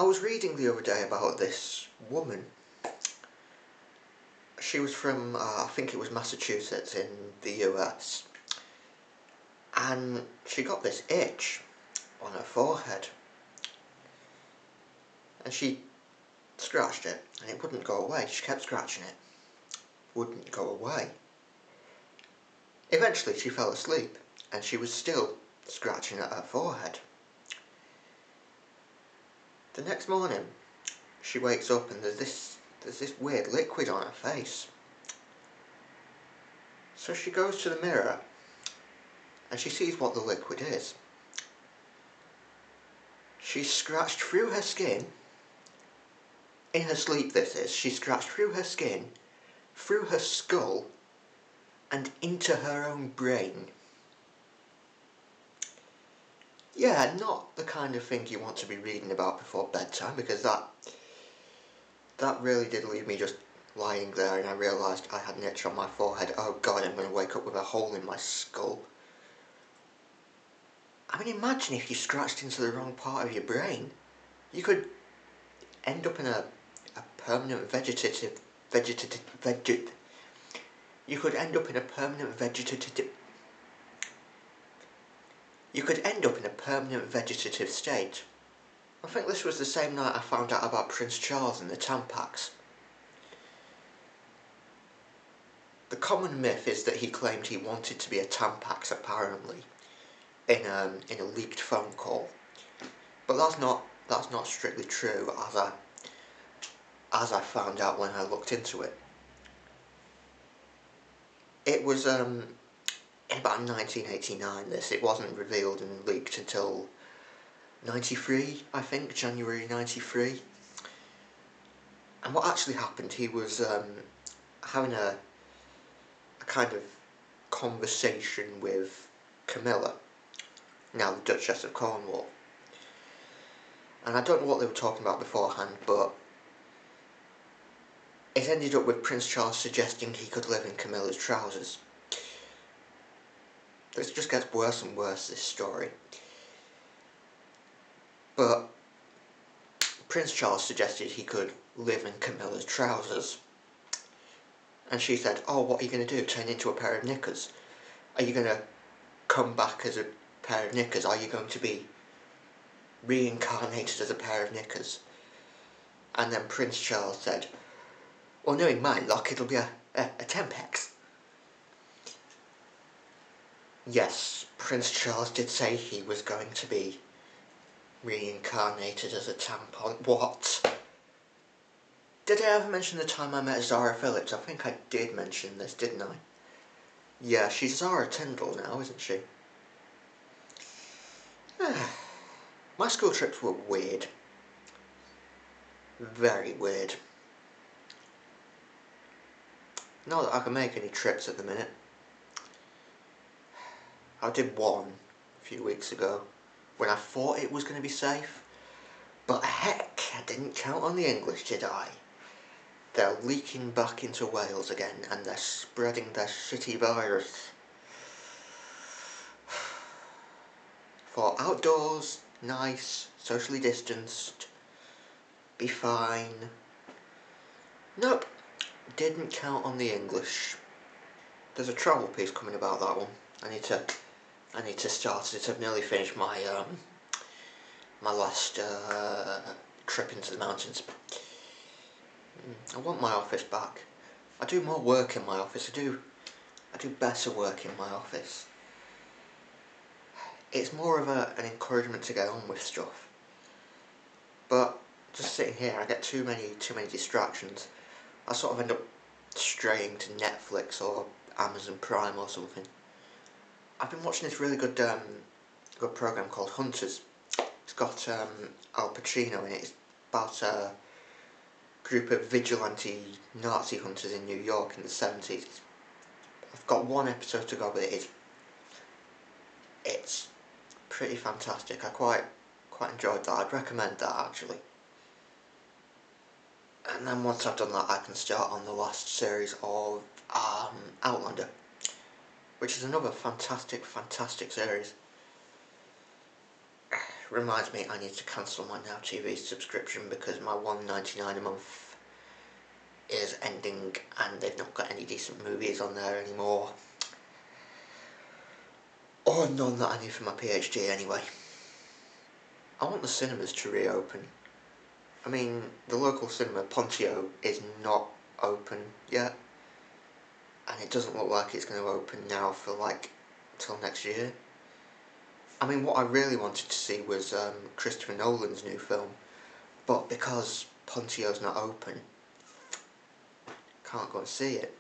was reading the other day about this woman. She was from, I think it was Massachusetts in the US. And she got this itch on her forehead. And she scratched it, and it wouldn't go away. She kept scratching it. Wouldn't go away. Eventually she fell asleep, and she was still scratching at her forehead. The next morning, she wakes up and there's this weird liquid on her face. So she goes to the mirror and she sees what the liquid is. She scratched through her skin, in her sleep this is, she scratched through her skin, through her skull, and into her own brain. Yeah, not the kind of thing you want to be reading about before bedtime, because that really did leave me just lying there, and I realised I had an itch on my forehead. Oh God, I'm going to wake up with a hole in my skull. I mean, imagine if you scratched into the wrong part of your brain. You could end up in a permanent vegetative. You could end up in a permanent vegetative state. I think this was the same night I found out about Prince Charles and the Tampax. The common myth is that he claimed he wanted to be a Tampax, apparently, in a leaked phone call. But that's not strictly true, as I found out when I looked into it. It was in about 1989. It wasn't revealed and leaked until 93, I think, January 93. And what actually happened, he was having a kind of conversation with Camilla, now the Duchess of Cornwall. And I don't know what they were talking about beforehand, but it ended up with Prince Charles suggesting he could live in Camilla's trousers. This just gets worse and worse, this story. But Prince Charles suggested he could live in Camilla's trousers. And she said, "Oh, what are you going to do? Turn into a pair of knickers? Are you going to come back as a pair of knickers? Are you going to be reincarnated as a pair of knickers?" And then Prince Charles said, "Well, knowing my luck, it'll be a Tampax." Yes, Prince Charles did say he was going to be reincarnated as a tampon. What? Did I ever mention the time I met Zara Phillips? I think I did mention this, didn't I? Yeah, she's Zara Tyndall now, isn't she? My school trips were weird. Very weird. Not that I can make any trips at the minute. I did one a few weeks ago when I thought it was going to be safe. But heck, I didn't count on the English, did I? They're leaking back into Wales again, and they're spreading their shitty virus. For outdoors, nice, socially distanced, be fine. Nope, didn't count on the English. There's a travel piece coming about that one. I need to start it. I've nearly finished my my last trip into the mountains. I want my office back. I do more work in my office. I do better work in my office. It's more of an encouragement to get on with stuff. But just sitting here, I get too many distractions. I sort of end up straying to Netflix or Amazon Prime or something. I've been watching this really good program called Hunters. It's got Al Pacino in it. It's about a group of vigilante Nazi hunters in New York in the 70s. I've got one episode to go, but it's pretty fantastic. I quite enjoyed that. I'd recommend that, actually. And then once I've done that, I can start on the last series of Outlander, which is another fantastic series. reminds me I need to cancel my Now TV subscription because my $1.99 a month is ending and they've not got any decent movies on there anymore. Or none that I need for my PhD anyway. I want the cinemas to reopen. I mean, the local cinema, Pontio, is not open yet. And it doesn't look like it's going to open now for till next year. I mean, what I really wanted to see was Christopher Nolan's new film. But because Pontio's not open, can't go and see it.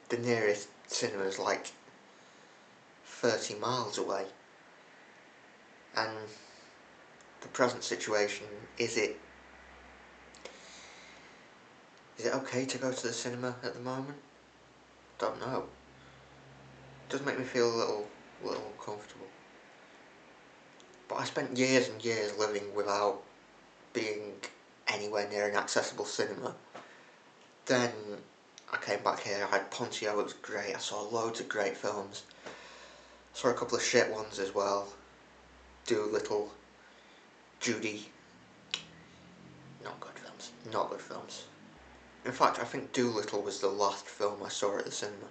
The nearest cinema is 30 miles away. And the present situation, is it okay to go to the cinema at the moment? Don't know. It does make me feel a little uncomfortable. But I spent years and years living without being anywhere near an accessible cinema. Then I came back here, I had Pontio, it was great, I saw loads of great films. Saw a couple of shit ones as well. Dolittle, Judy. Not good films. Not good films. In fact, I think Dolittle was the last film I saw at the cinema.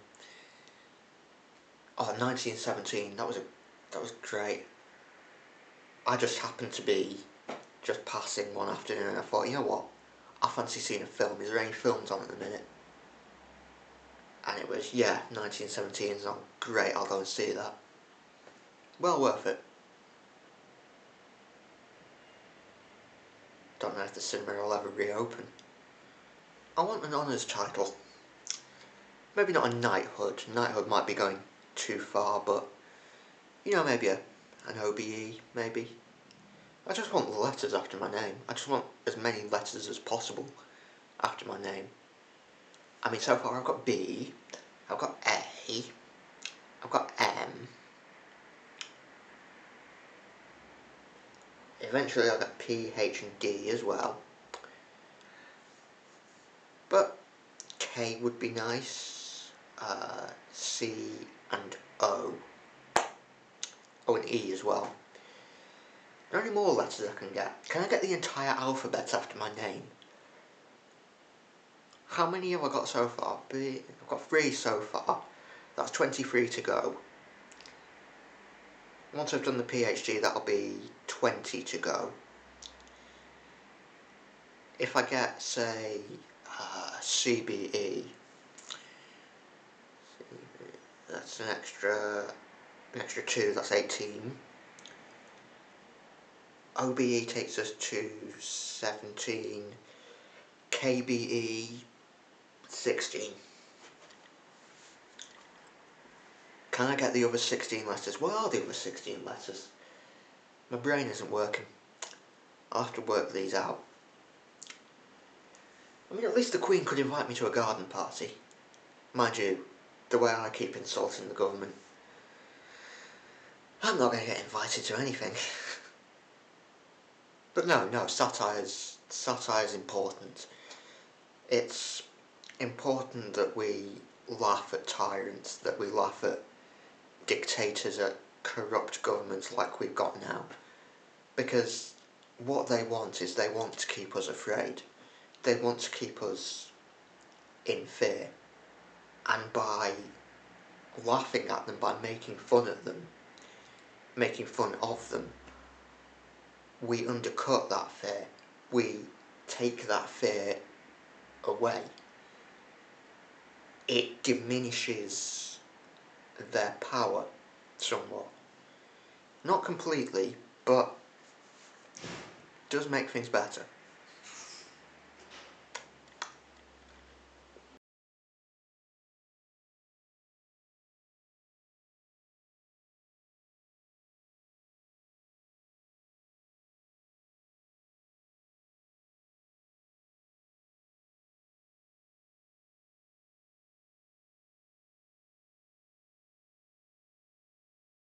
Oh, 1917, that was great. I just happened to be just passing one afternoon and I thought, you know what, I fancy seeing a film. Is there any films on at the minute? And it was, 1917 is on. Great, I'll go and see that. Well worth it. Don't know if the cinema will ever reopen. I want an honours title. Maybe not a knighthood. Knighthood might be going too far, but maybe an OBE, maybe. I just want letters after my name. I just want as many letters as possible after my name. I mean, so far I've got B, I've got A, I've got M. Eventually I'll get P, H and D as well. But K would be nice. C and O. Oh, and E as well. Are there any more letters I can get? Can I get the entire alphabet after my name? How many have I got so far? I've got 3 so far. That's 23 to go. Once I've done the PhD, that'll be 20 to go. If I get, say, CBE, that's an extra 2, that's 18. OBE takes us to 17. KBE, 16. Can I get the other 16 letters? What are the other 16 letters? My brain isn't working. I'll have to work these out. I mean, at least the Queen could invite me to a garden party. Mind you, the way I keep insulting the government, I'm not going to get invited to anything. But no, satire's important. It's important that we laugh at tyrants, that we laugh at dictators, at corrupt governments like we've got now. Because what they want is they want to keep us afraid. They want to keep us in fear. And by laughing at them, by making fun of them, we undercut that fear. We take that fear away. It diminishes their power somewhat. Not completely, but does make things better.